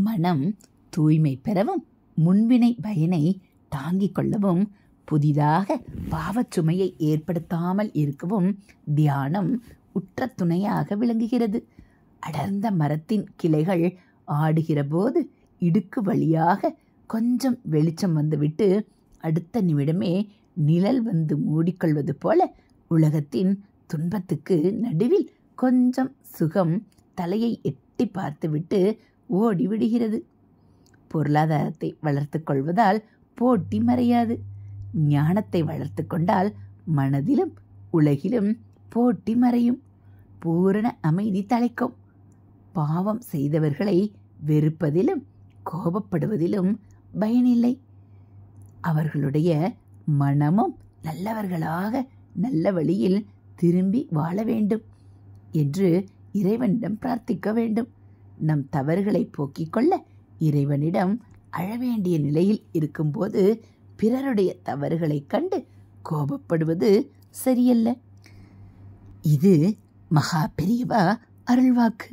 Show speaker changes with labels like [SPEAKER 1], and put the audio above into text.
[SPEAKER 1] மனம் தூய்மை பெறவும் முன்வினை பயனை தாங்கிக் கொள்ளவும் புதிதாக பாவச்சுமையை ஏற்படுத்தாமல் இருக்கவும் தியானம் உற்ற துணையாக விளங்குகிறது. அடர்ந்த மரத்தின் கிளைகள் ஆடுகிற போது இடுக்கு வழியாக கொஞ்சம் வெளிச்சம் வந்துவிட்டு அடுத்த நிமிடமே நிழல் வந்து மூடிக்கொள்வது போல உலகத்தின் துன்பத்துக்கு நடுவில் கொஞ்சம் சுகம் தலையை எட்டி பார்த்துவிட்டு ஓடிவிடுகிறது. பொருளாதாரத்தை வளர்த்து கொள்வதால் போட்டி மறையாது. ஞானத்தை வளர்த்து கொண்டால் மனதிலும் உலகிலும் போட்டி மறையும். பூரண அமைதி தலைக்கும். பாவம் செய்தவர்களை வெறுப்பதிலும் கோபப்படுவதிலும் பயனில்லை. அவர்களுடைய மனமும் நல்லவர்களாக நல்ல வழியில் திரும்பி வாழ வேண்டும் என்று இறைவனிடம் பிரார்த்திக்க வேண்டும். நம் தவறுகளை போக்கிக் கொள்ள இறைவனிடம் அழ வேண்டிய நிலையில் இருக்கும்போது பிறருடைய தவறுகளை கண்டு கோபப்படுவது சரியல்ல. இது மகா பெரியவா அருள்வாக்கு.